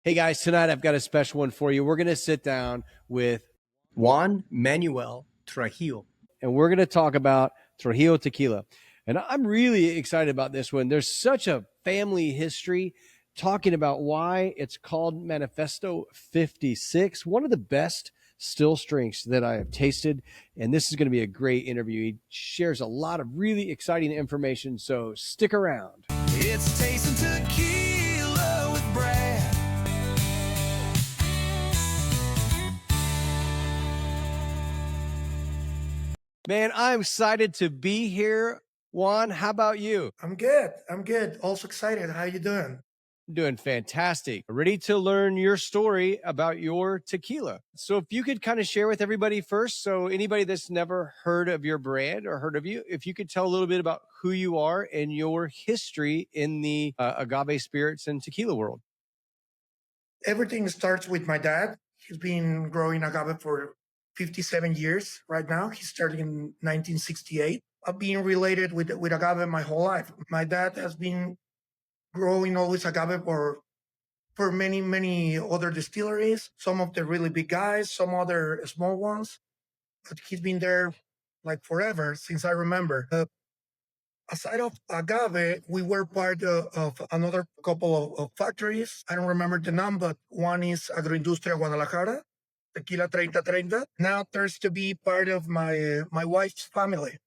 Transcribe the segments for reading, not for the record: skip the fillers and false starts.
Hey guys, tonight I've got a special one for you. We're going to sit down with Juan Manuel Trujillo. and we're going to talk about Trujillo Tequila. And I'm really excited about this one. There's such a family history talking about why it's called Manifesto 56, one of the best still strengths that I have tasted. And this is going to be a great interview. He shares a lot of really exciting information, so stick around. It's tasting tequila with Brad. Man, I'm excited to be here. Juan, how about you? I'm good. I'm good. Also excited. How you doing? Doing fantastic. Ready to learn your story about your tequila. So if you could kind of share with everybody first, so anybody that's never heard of your brand or heard of you, if you could tell a little bit about who you are and your history in the agave spirits and tequila world. Everything starts with my dad. He's been growing agave for 57 years right now. He started in 1968. I've been related with agave my whole life. My dad has been growing always agave for many other distilleries, some of the really big guys, some other small ones. But he's been there like forever since I remember. Aside of agave, we were part of another couple of factories. I don't remember the name, but one is Agroindustria Guadalajara, Tequila 3030. Now turns to be part of my wife's family.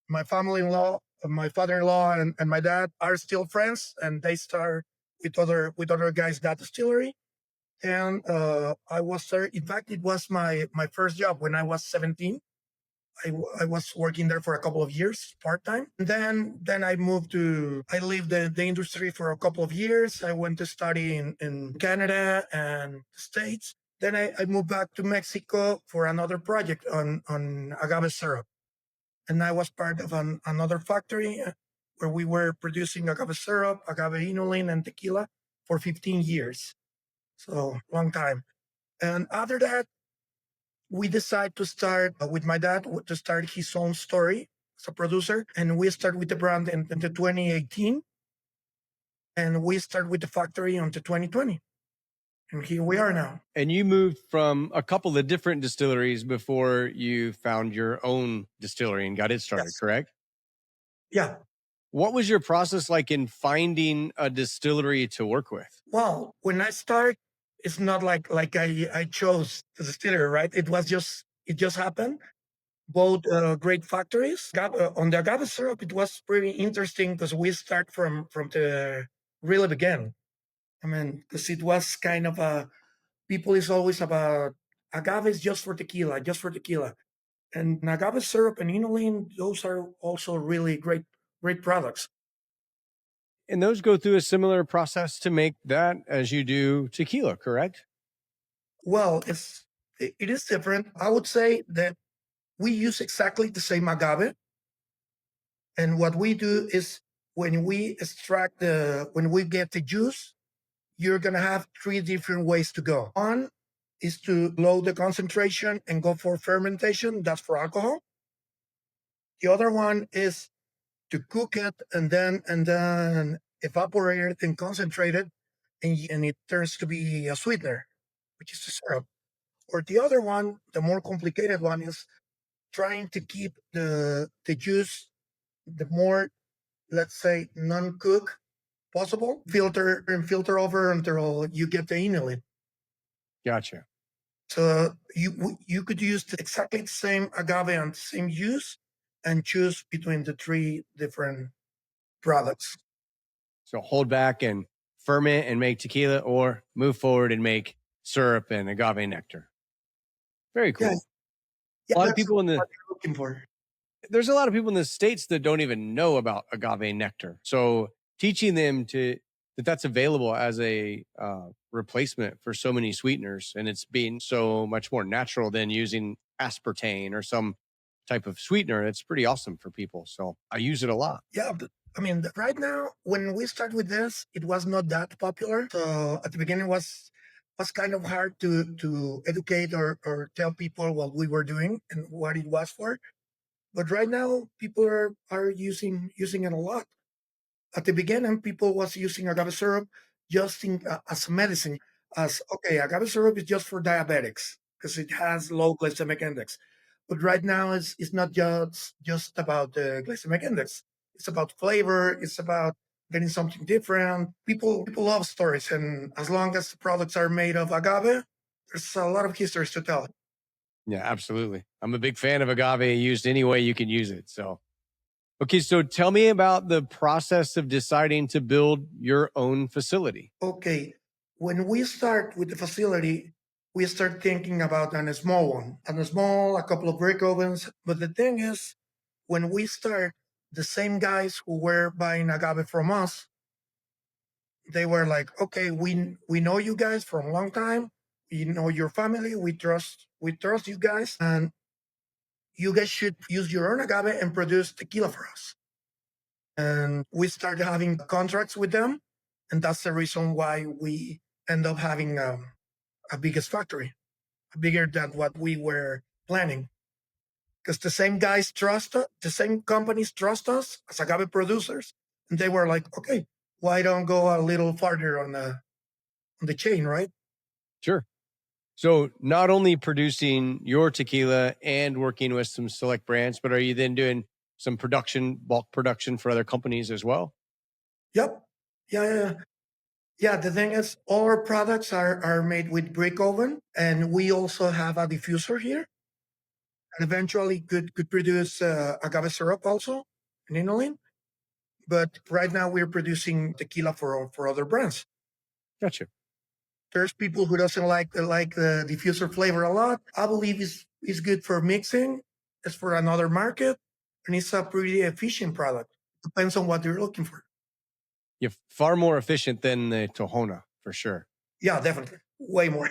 My family-in-law, my father-in-law, and my dad are still friends, and they start with other guys that distillery. And I was there. In fact, it was my first job when I was 17. I was working there for a couple of years part time. Then I lived the industry for a couple of years. I went to study in Canada and the States. Then I moved back to Mexico for another project on agave syrup. And I was part of another factory where we were producing agave syrup, agave inulin, and tequila for 15 years. So long time. And after that, we decided to start with my dad to start his own story as a producer, and we started with the brand in the 2018, and we started with the factory until 2020, and here we are now. And you moved from a couple of different distilleries before you found your own distillery and got it started, Yes. correct? Yeah. What was your process like in finding a distillery to work with? Well, when I start, it's not like I chose the distillery, right? It just happened. Both great factories. On the agave syrup, it was pretty interesting because we start from the really beginning. I mean, because it was kind of people is always about agave is just for tequila, just for tequila. And agave syrup and inulin, those are also really great products. And those go through a similar process to make that as you do tequila, correct? Well, it is different. I would say that we use exactly the same agave. And what we do is when we when we get the juice, you're going to have three different ways to go. One is to lower the concentration and go for fermentation. That's for alcohol. The other one is to cook it and then evaporate it and concentrate it, and it turns to be a sweetener, which is the syrup. Or the other one, the more complicated one, is trying to keep the juice the more, let's say, non-cook possible. Filter over until you get the inulin. Gotcha. So you could use exactly the same agave and the same juice and choose between the three different products. So hold back and ferment and make tequila, or move forward and make syrup and agave nectar. Very cool. Yeah, A lot of that's people what you're looking for. there's a lot of people in the States that don't even know about agave nectar. So teaching them that's available as a replacement for so many sweeteners, and it's being so much more natural than using aspartame or some type of sweetener. It's pretty awesome for people. So I use it a lot. Yeah, I mean, right now, when we start with this, it was not that popular. So at the beginning, was kind of hard to educate or tell people what we were doing and what it was for. But right now, people are using it a lot. At the beginning, people was using agave syrup just as medicine. as, okay, agave syrup is just for diabetics because it has low glycemic index. But right now, it's not just about the glycemic index. It's about flavor. It's about getting something different. People love stories, and as long as the products are made of agave, there's a lot of histories to tell. Yeah, absolutely. I'm a big fan of agave used any way you can use it. So, okay. So tell me about the process of deciding to build your own facility. Okay, when we start with the facility, we start thinking about a small one, a couple of brick ovens. But the thing is, when we start, the same guys who were buying agave from us, they were like, okay, we know you guys for a long time. We know your family. We trust you guys, and you guys should use your own agave and produce tequila for us. And we started having contracts with them, and that's the reason why we end up having a biggest factory, bigger than what we were planning. Because the same guys trust us, the same companies trust us as agave producers, and they were like, okay, why don't go a little farther on the chain, right? Sure. So not only producing your tequila and working with some select brands, but are you then doing some production, bulk production for other companies as well? Yep. Yeah. Yeah, the thing is, all our products are made with brick oven, and we also have a diffuser here, and eventually could produce agave syrup also, and inulin. But right now we're producing tequila for other brands. Gotcha. There's people who doesn't like the diffuser flavor a lot. I believe it's good for mixing. It's for another market, and it's a pretty efficient product. Depends on what you're looking for. You're far more efficient than the Tahona for sure. Yeah, definitely, way more.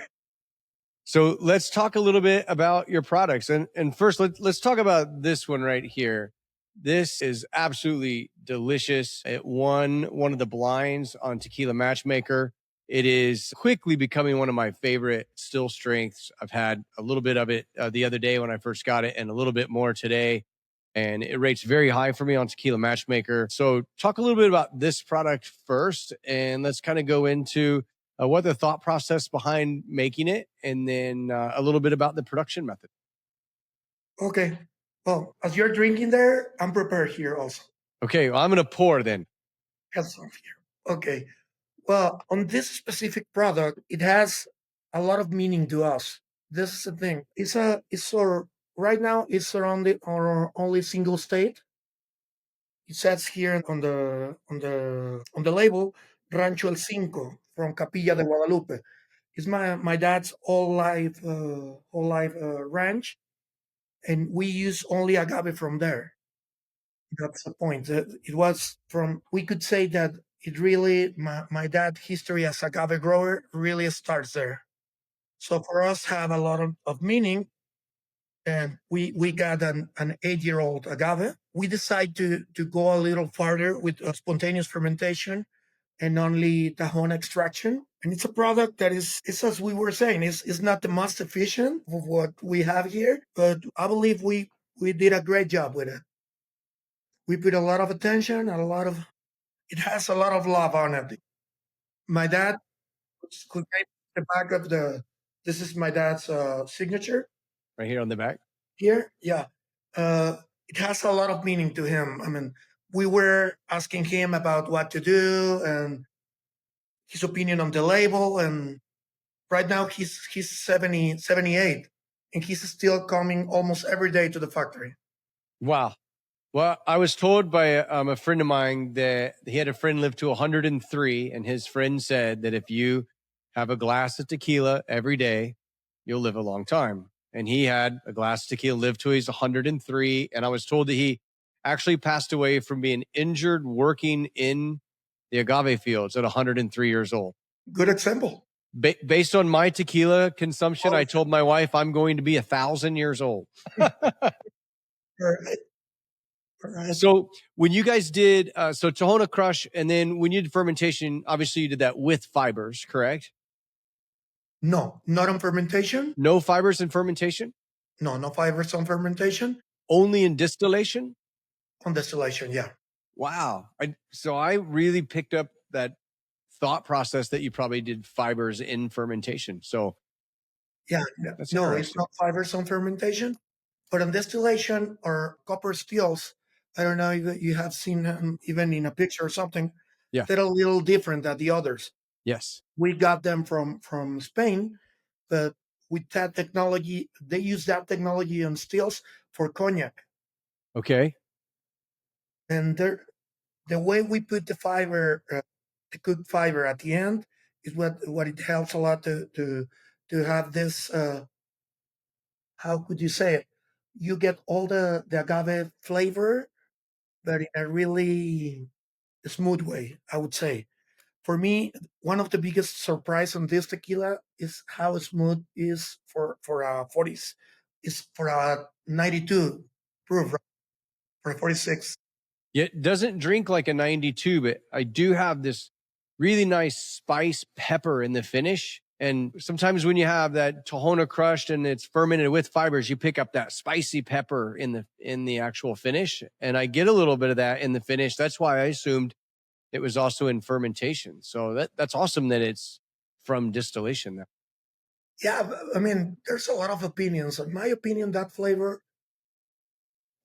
So let's talk a little bit about your products. And first, let's talk about this one right here. This is absolutely delicious. It won one of the blinds on Tequila Matchmaker. It is quickly becoming one of my favorite still strengths. I've had a little bit of it the other day when I first got it, and a little bit more today. And it rates very high for me on Tequila Matchmaker. So talk a little bit about this product first, and let's kind of go into what the thought process behind making it, and then a little bit about the production method. Okay. Well, as you're drinking there, I'm prepared here also. Okay, well, I'm going to pour then. Have some here. Okay. Well, on this specific product, it has a lot of meaning to us. This is the thing. Right now it's surrounded on only single state. It says here on the label, Rancho El Cinco from Capilla de Guadalupe. It's my dad's whole life ranch, and we use only agave from there. That's the point. It was from, we could say that it really, my dad history as agave grower really starts there. So for us have a lot of meaning, and we got an 8-year-old agave. We decided to go a little farther with spontaneous fermentation and only tahona extraction. And it's a product that is as we were saying, is not the most efficient of what we have here, but I believe we did a great job with it. We put a lot of attention and it has a lot of love on it. My dad who gave the back of this is my dad's signature Right here on the back. here. Yeah. It has a lot of meaning to him. I mean, we were asking him about what to do and his opinion on the label. And right now he's 78, and he's still coming almost every day to the factory. Wow. Well, I was told by a friend of mine that he had a friend live to 103, and his friend said that if you have a glass of tequila every day, you'll live a long time. And he had a glass of tequila, lived till he's 103. And I was told that he actually passed away from being injured working in the agave fields at 103 years old. Good example. Based on my tequila consumption, I told my wife I'm going to be 1,000 years old. Right. Right. So when you guys did, so Tahona crush, and then when you did fermentation, obviously you did that with fibers, correct? No, not on fermentation. No fibers in fermentation? No fibers on fermentation. Only in distillation? On distillation, yeah. Wow. So I really picked up that thought process that you probably did fibers in fermentation. So Yeah, that's no, it's interesting. not fibers on fermentation, but on distillation or copper stills. I don't know if you have seen them even in a picture or something. Yeah. They're a little different than the others. Yes. We got them from Spain, but with that technology, they use that technology on stills for cognac. Okay. And the way we put the fiber, the cooked fiber at the end, is what it helps a lot to have this. How could you say it? You get all the agave flavor, but in a really smooth way, I would say. For me, one of the biggest surprise on this tequila is how smooth is for a 40s, is for a 92 proof, right? For a 46. It doesn't drink like a 92, but I do have this really nice spice pepper in the finish. And sometimes when you have that tahona crushed and it's fermented with fibers, you pick up that spicy pepper in the actual finish. And I get a little bit of that in the finish. That's why I assumed it was also in fermentation. So that's awesome that it's from distillation. Yeah, I mean, there's a lot of opinions. In my opinion, that flavor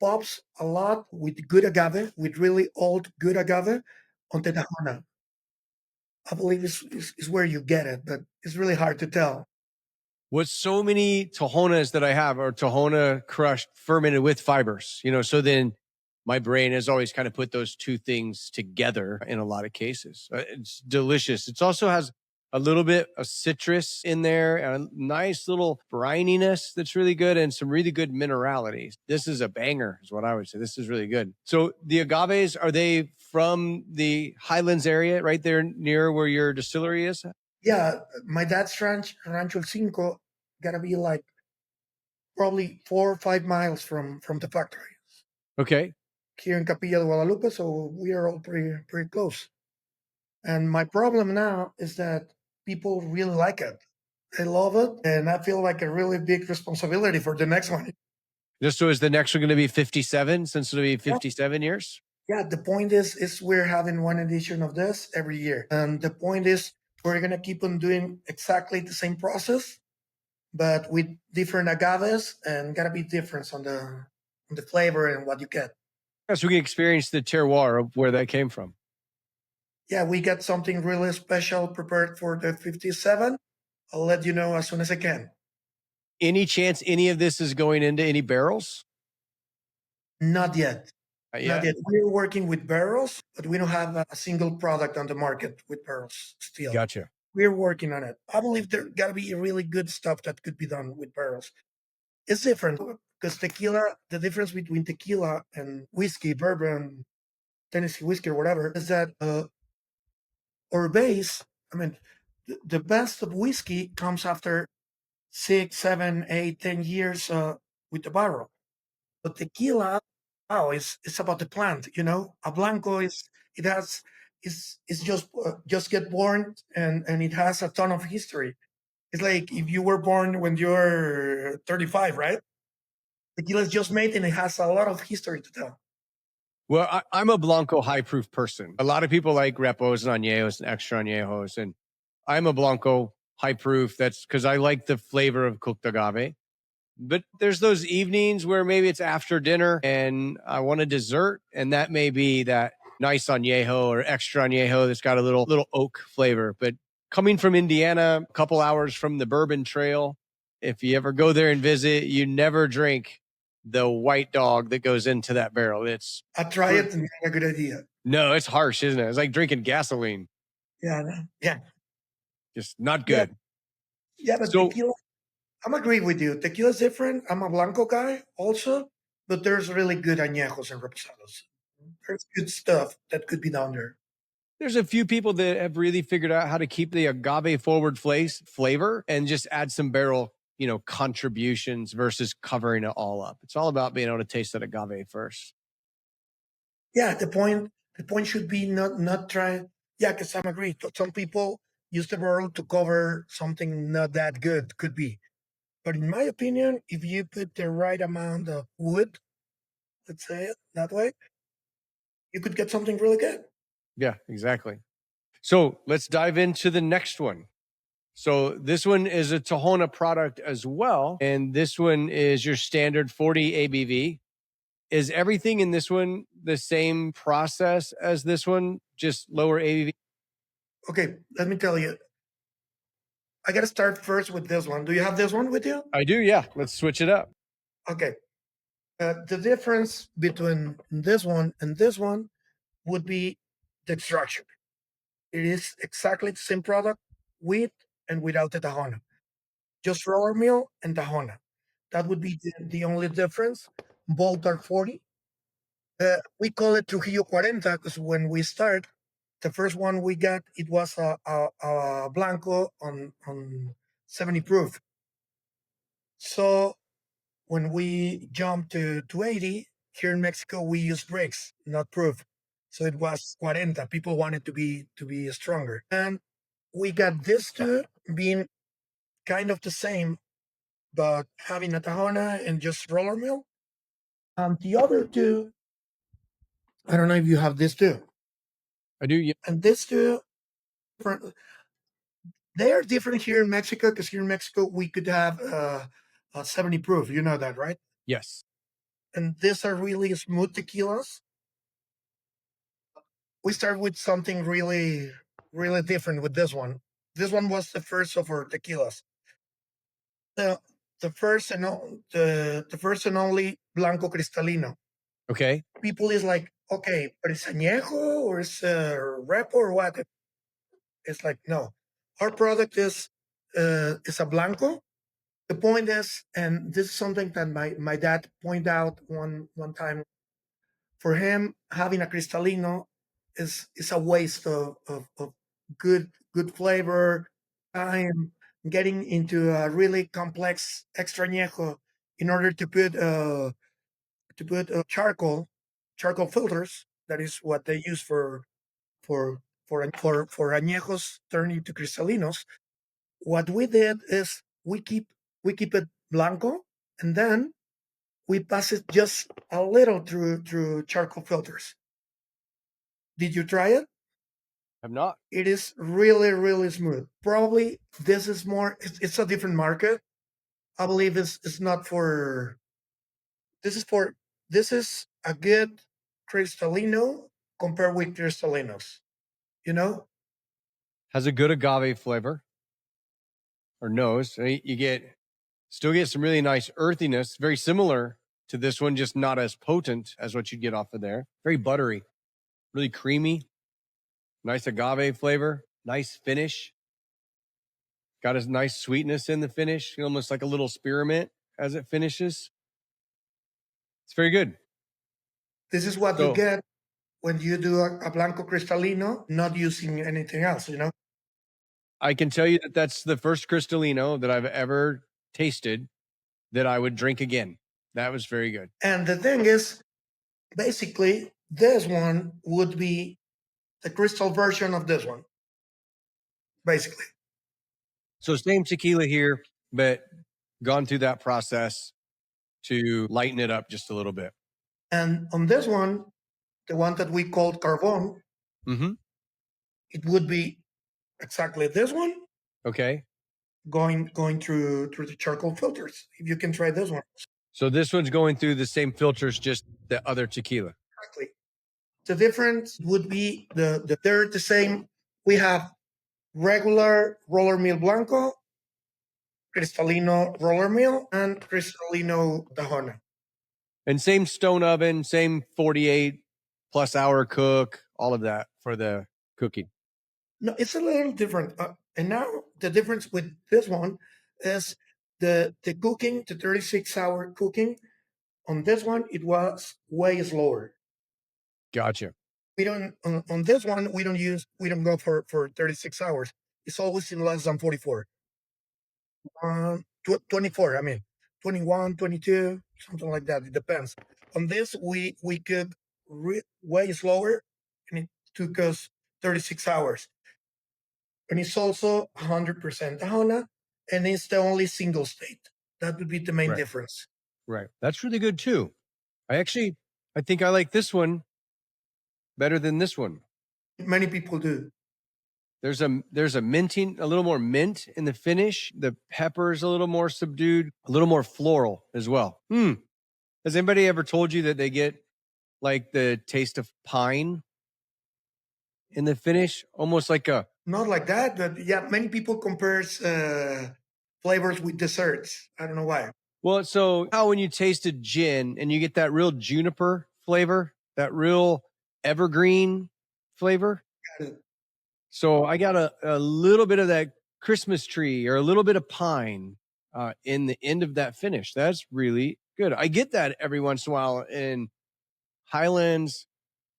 pops a lot with good agave, with really old good agave on the tahona. I believe is where you get it, but it's really hard to tell. What so many tahonas that I have are tahona crushed, fermented with fibers, so then my brain has always kind of put those two things together in a lot of cases. It's delicious. It also has a little bit of citrus in there and a nice little brininess that's really good and some really good mineralities. This is a banger, is what I would say. This is really good. So the agaves, are they from the Highlands area right there near where your distillery is? Yeah, my dad's Rancho El Cinco, gotta be like probably 4 or 5 miles from the factory Okay. here in Capilla de Guadalupe, so we are all pretty close. And my problem now is that people really like it. They love it, and I feel like a really big responsibility for the next one. Just so is the next one going to be 57 since it'll be 57 years? Yeah, the point is we're having one edition of this every year. And the point is we're gonna keep on doing exactly the same process, but with different agaves and gotta be difference on the flavor and what you get. So we can experience the terroir of where that came from. Yeah, we got something really special prepared for the 57. I'll let you know as soon as I can. Any chance any of this is going into any barrels? Not yet. Not Not yet. yet. We're working with barrels, but we don't have a single product on the market with barrels still. Gotcha. We're working on it. I believe there got to be really good stuff that could be done with barrels. It's different because tequila, the difference between tequila and whiskey, bourbon, Tennessee whiskey, or whatever, is that our base, I mean, the best of whiskey comes after 6, 7, 8, 10 years with the barrel. But tequila, wow, it's about the plant. A blanco it has is just get born and it has a ton of history. It's like if you were born when you're 35, right? Tequila is just made and it has a lot of history to tell. Well, I'm a Blanco high proof person. A lot of people like repos and añejos and extra añejos. And I'm a Blanco high proof. That's because I like the flavor of cooked agave. But there's those evenings where maybe it's after dinner and I want a dessert. And that may be that nice añejo or extra añejo that's got a little oak flavor. But coming from Indiana, a couple hours from the Bourbon Trail, if you ever go there and visit, you never drink the white dog that goes into that barrel. I try it and it's a good idea. No, it's harsh, isn't it? It's like drinking gasoline. Yeah. Just not good. Yeah, but So tequila, I'm agree with you. Tequila's different. I'm a Blanco guy also, but there's really good añejos and reposados. There's good stuff that could be done there. there's a few people that have really figured out how to keep the agave forward flavor and just add some barrel, contributions versus covering it all up. It's all about being able to taste that agave first. Yeah, the point should be not try. Yeah, because I'm agree. Some people use the barrel to cover something not that good. Could be, but in my opinion, if you put the right amount of wood, let's say it that way, you could get something really good. Yeah, exactly. So let's dive into the next one. So this one is a Tahona product as well. And this one is your standard 40 ABV. Is everything in this one the same process as this one, just lower ABV? Okay, let me tell you. I got to start first with this one. Do you have this one with you? I do, yeah. Let's switch it up. Okay. The difference between this one and this one would be the extraction. It is exactly the same product with and without the tahona. Just roller mill and tahona. That would be the only difference. Both are 40. We call it Trujillo 40 because when we start, the first one we got, it was a Blanco on 70 proof. So when we jumped to 80, here in Mexico, we use bricks, not proof. So it was 40. People wanted to be stronger. And we got this two being kind of the same, but having a tahona and just roller mill. And the other two, I don't know if you have this too. I do, yeah. And this two, they are different here in Mexico because here in Mexico we could have a 70 proof. You know that, right? Yes. And these are really smooth tequilas. We start with something really, really different with this one. This one was the first of our tequilas. The the first and the first and only Blanco Cristalino. Okay. People is like, okay, but it's añejo or it's a repo or what? It's like, no, our product is a Blanco. The point is, and this is something that my dad pointed out one time. For him, having a Cristalino is a waste of good flavor, time, getting into a really complex extra añejo in order to put charcoal filters. That is what they use for añejos turning to cristalinos. What we did is we keep it blanco, and then we pass it just a little through charcoal filters. Did you try it? Have not. It is really really smooth. Probably this is more. It's a different market. I believe it's not for. This is for. This is a good Cristalino compared with Cristalinos. You know, Has a good agave flavor or nose. You still get some really nice earthiness, very similar to this one, just not as potent as what you'd get off of there. Very buttery, really creamy, nice agave flavor, nice finish. Got a nice sweetness in the finish, almost like a little spearmint as it finishes. It's very good. this is what you So get when you do a Blanco Cristalino, not using anything else. You know. I can tell you that that's the first Cristalino that I've ever tasted that I would drink again. That was very good. And the thing is, basically, this one would be the crystal version of this one, basically. So same tequila here, but gone through that process to lighten it up just a little bit. And on this one, the one that we called Carbon, Mm-hmm. it would be exactly this one Okay. going through the charcoal filters. If you can try this one. So this one's going through the same filters, just the other tequila. Exactly. The difference would be they're the same. We have regular roller mill blanco, Cristalino roller mill, and Cristalino Tahona. And same stone oven, same 48 plus hour cook, all of that for the cooking. No, it's a little different. And now the difference with this one is the cooking, the 36-hour cooking. On this one, it was way slower. Gotcha. We don't on this one we don't go for 36 hours. It's always in less than 44. 24, I mean 21, 22, something like that. It depends. On this we cook way slower, and it took us 36 hours. And it's also 100% tahona, and it's the only single state. That would be the main Right. difference. Right. That's really good too. I think I like this one better than this one. Many people do. There's a minting, a little more mint in the finish. The pepper is a little more subdued, a little more floral as well. Has anybody ever told you that they get like the taste of pine in the finish? Almost like a, Not like that, but yeah, many people compares flavors with desserts. I don't know why. well, so how when you tasted gin and you get that real juniper flavor, that real evergreen flavor. Got it. So I got a little bit of that Christmas tree or a little bit of pine in the end of that finish. That's really good. I get that every once in a while in Highlands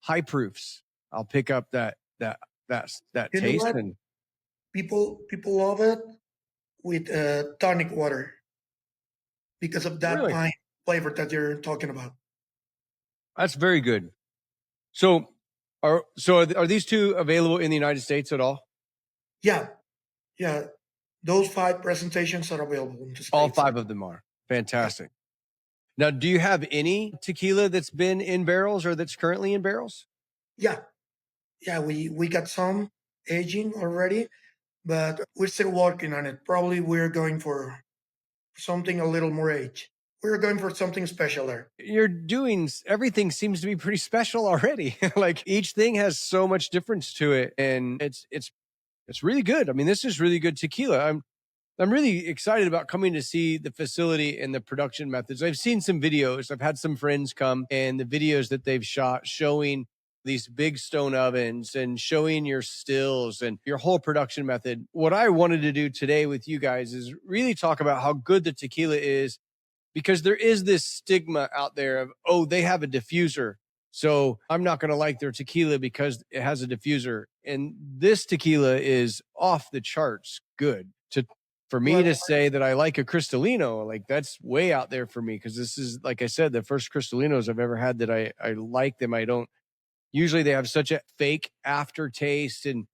high proofs. I'll pick up that You know taste. what? And People love it with tonic water because of that really, pine flavor that you're talking about. that's very good. So are these two available in the United States at all? Yeah, yeah. Those 5 presentations are available in the All States. 5 of them are fantastic. Now, do you have any tequila that's been in barrels or that's currently in barrels? Yeah, yeah. We got some aging already, but we're still working on it. Probably we're going for something a little more age. We're going for something special there. You're doing everything seems to be pretty special already. Like each thing has so much difference to it, and it's really good. I mean, this is really good tequila. I'm really excited about coming to see the facility and the production methods. I've seen some videos. I've had some friends come, and the videos that they've shot showing these big stone ovens and showing your stills and your whole production method. What I wanted to do today with you guys is really talk about how good the tequila is, because there is this stigma out there of, oh, they have a diffuser, so I'm not going to like their tequila because it has a diffuser. And this tequila is off the charts good. For me Well, to say that I like a Cristalino, like that's way out there for me, because this is, like I said, the first Cristalinos I've ever had that I like them. I don't usually, they have such a fake aftertaste and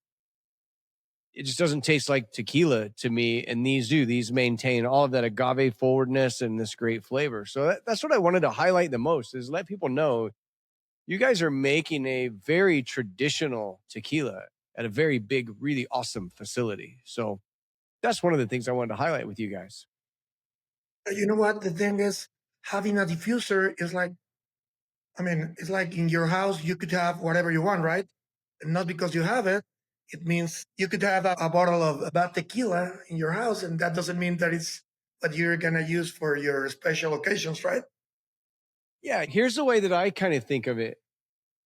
it just doesn't taste like tequila to me. And these do, these maintain all of that agave forwardness and this great flavor. So that's what I wanted to highlight the most, is let people know you guys are making a very traditional tequila at a very big, really awesome facility. So that's one of the things I wanted to highlight with you guys. you know what? The thing is, having a diffuser is like, I mean, it's like in your house, you could have whatever you want, right? And not because you have it, it means you could have a bottle of bad tequila in your house, and that doesn't mean that it's what you're going to use for your special occasions, right? Yeah, here's the way that I kind of think of it.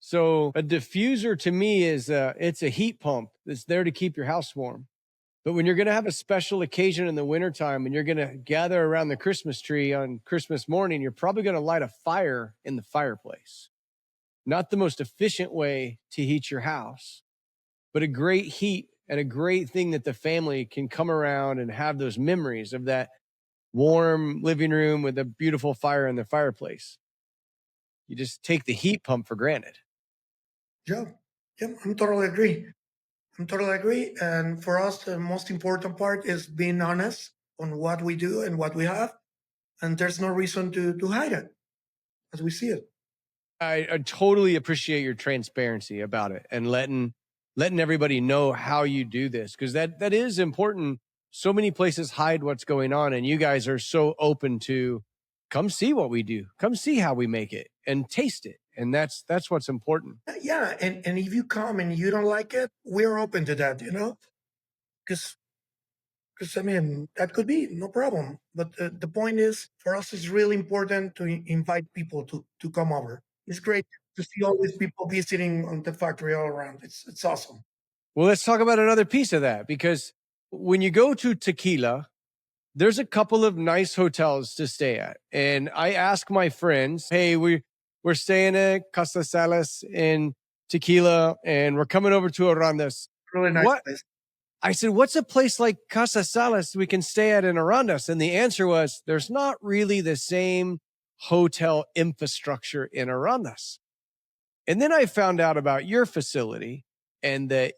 So a diffuser to me is it's a heat pump that's there to keep your house warm. But when you're going to have a special occasion in the wintertime and you're going to gather around the Christmas tree on Christmas morning, you're probably going to light a fire in the fireplace. Not the most efficient way to heat your house, but a great heat and a great thing that the family can come around and have those memories of that warm living room with a beautiful fire in the fireplace. You just take the heat pump for granted. Yeah, yeah, I'm totally agree. I'm totally agree. And for us, the most important part is being honest on what we do and what we have. And there's no reason to hide it as we see it. I totally appreciate your transparency about it and letting everybody know how you do this, because that is important. So many places hide what's going on, and you guys are so open to come see what we do, come see how we make it and taste it. And that's what's important. Yeah. And if you come and you don't like it, we're open to that, because I mean, that could be no problem. But the point is, for us, it's really important to invite people to come over. It's great to see all these people visiting on the factory all around. It's awesome. Well, let's talk about another piece of that, because when you go to Tequila, there's a couple of nice hotels to stay at. And I ask my friends, hey, we're staying at Casa Salas in Tequila and we're coming over to Arandas. Really nice What? place. I said, what's a place like Casa Salas we can stay at in Arandas? And the answer was, there's not really the same hotel infrastructure in Arandas. And then I found out about your facility, and that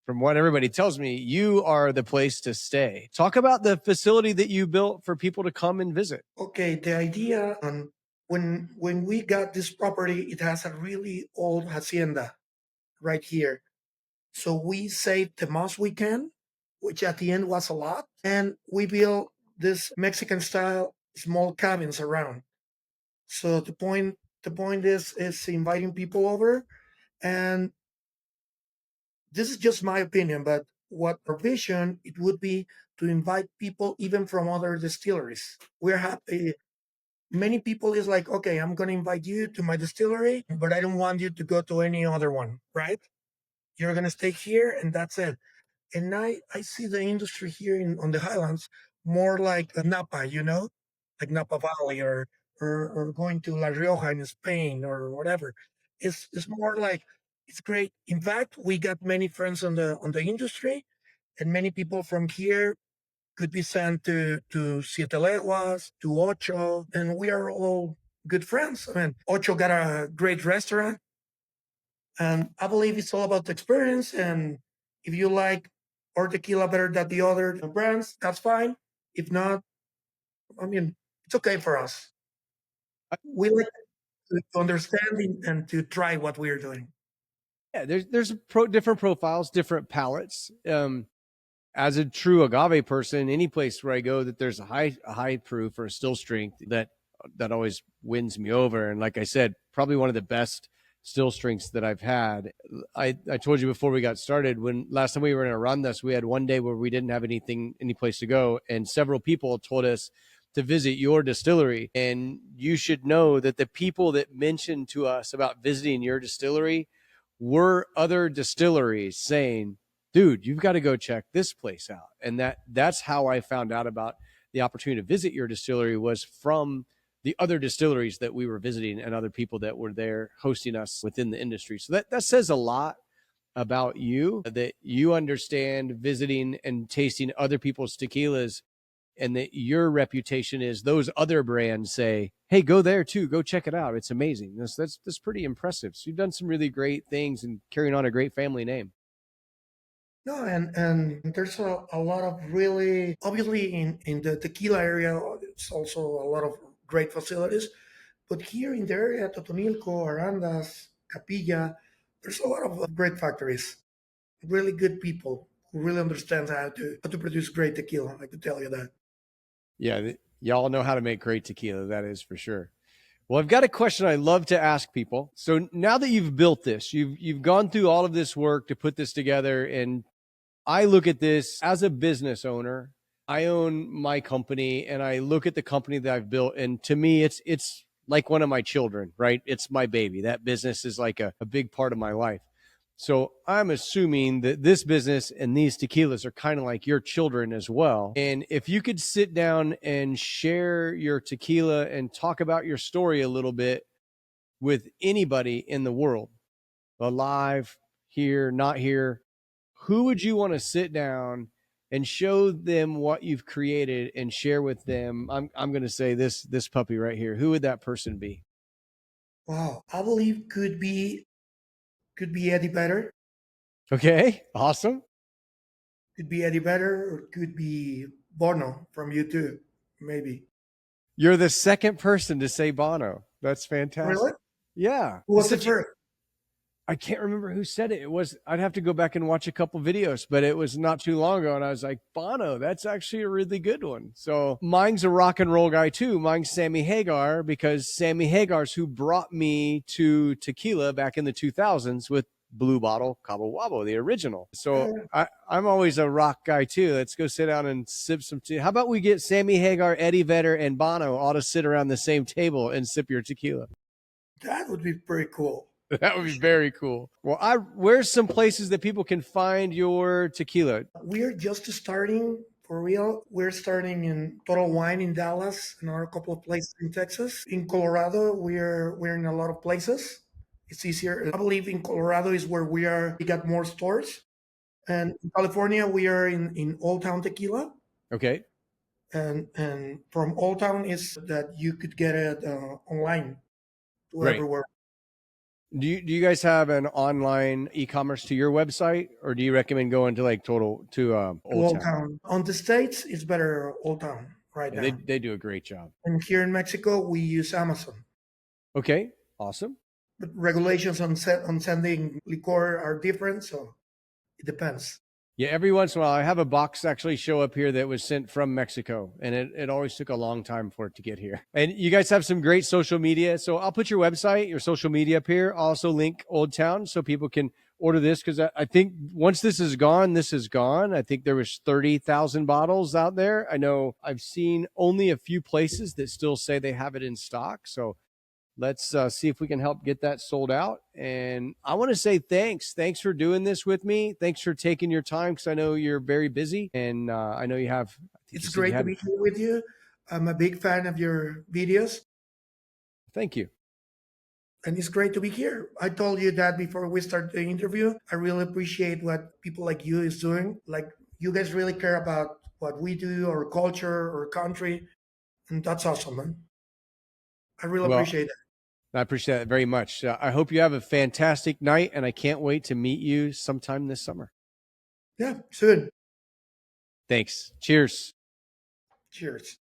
from what everybody tells me, you are the place to stay. Talk about the facility that you built for people to come and visit. Okay, the idea on when we got this property, it has a really old hacienda right here. So we saved the most we can, which at the end was a lot. And we built this Mexican style small cabins around. So the point is inviting people over. And this is just my opinion, but what our vision it would be to invite people even from other distilleries. We're happy. Many people is like, okay, I'm gonna invite you to my distillery, but I don't want you to go to any other one, right? You're gonna stay here and that's it. And I see the industry here on the Highlands more like a Napa, like Napa Valley or going to La Rioja in Spain or whatever. It's more like it's great. In fact, we got many friends on the industry, and many people from here could be sent to Siete Leguas, to Ocho, and we are all good friends. I mean, Ocho got a great restaurant, and I believe it's all about the experience. And if you like our tequila better than the other brands, that's fine. If not, I mean, it's okay for us. We like to understand and to try what we are doing. Yeah, there's different profiles, different palates. As a true agave person, any place where I go that there's a high proof or a still strength, that always wins me over. And like I said, probably one of the best still strengths that I've had. I told you before we got started, when last time we were in Arandas, we had one day where we didn't have any place to go, and several people told us to visit your distillery. And you should know that the people that mentioned to us about visiting your distillery were other distilleries saying, dude, you've got to go check this place out. And that's how I found out about the opportunity to visit your distillery, was from the other distilleries that we were visiting and other people that were there hosting us within the industry. So that says a lot about you, that you understand visiting and tasting other people's tequilas, and that your reputation is those other brands say, hey, go there too, go check it out, it's amazing. That's pretty impressive. So you've done some really great things and carrying on a great family name. No, and there's a lot of really obviously in the tequila area. It's also a lot of great facilities, but here in the area, Totonilco, Arandas, Capilla, there's a lot of great factories, really good people who really understand how to produce great tequila. I can tell you that. Yeah, y'all know how to make great tequila, that is for sure. Well, I've got a question I love to ask people. So now that you've built this, you've gone through all of this work to put this together, and I look at this as a business owner. I own my company, and I look at the company that I've built, and to me, it's like one of my children, right? It's my baby. That business is like a big part of my life. So I'm assuming that this business and these tequilas are kind of like your children as well. And if you could sit down and share your tequila and talk about your story a little bit with anybody in the world, alive, here, not here, who would you want to sit down and show them what you've created and share with them? I'm going to say this puppy right here. Who would that person be? Wow, I believe could be Eddie Vedder, Okay, awesome. could be Eddie Vedder, or could be Bono from U2, maybe. You're the second person to say Bono. That's Really? fantastic. Yeah. Who was the first? I can't remember who said it. I'd have to go back and watch a couple videos, but it was not too long ago. And I was like, Bono, that's actually a really good one. So mine's a rock and roll guy too. Mine's Sammy Hagar, because Sammy Hagar's who brought me to tequila back in the 2000s with Blue Bottle Cabo Wabo, the original. So I'm always a rock guy too. Let's go sit down and sip some tea. How about we get Sammy Hagar, Eddie Vedder, and Bono all to sit around the same table and sip your tequila? That would be pretty cool. That would be very cool. Well, where's some places that people can find your tequila? We're just starting for real. We're starting in Total Wine in Dallas and a couple of places in Texas. In Colorado, we're in a lot of places. It's easier. I believe in Colorado is where we got more stores. And in California, we are in Old Town Tequila. Okay, And from Old Town is that you could get it online to great. everywhere. Do you guys have an online e-commerce to your website, or do you recommend going to like Old Old Town? Town. On the States, it's better Old Town right Yeah, now. they do a great job. And here in Mexico, we use Amazon. Okay, awesome. But regulations on sending liquor are different, so It depends. Yeah, every once in a while, I have a box actually show up here that was sent from Mexico, and it always took a long time for it to get here. And you guys have some great social media. So I'll put your website, your social media up here. I'll also link Old Town so people can order this, because I think once this is gone, this is gone. I think there was 30,000 bottles out there. I know I've seen only a few places that still say they have it in stock. So let's see if we can help get that sold out. And I want to say thanks. Thanks for doing this with me. Thanks for taking your time, because I know you're very busy, and I know you have. It's great to be here with you. I'm a big fan of your videos. Thank you. And it's great to be here. I told you that before we start the interview. I really appreciate what people like you is doing. Like, you guys really care about what we do, our culture, our country, and that's awesome, man. I really appreciate that. I appreciate that very much. I hope you have a fantastic night, and I can't wait to meet you sometime this summer. Yeah, soon. Thanks. Cheers. Cheers.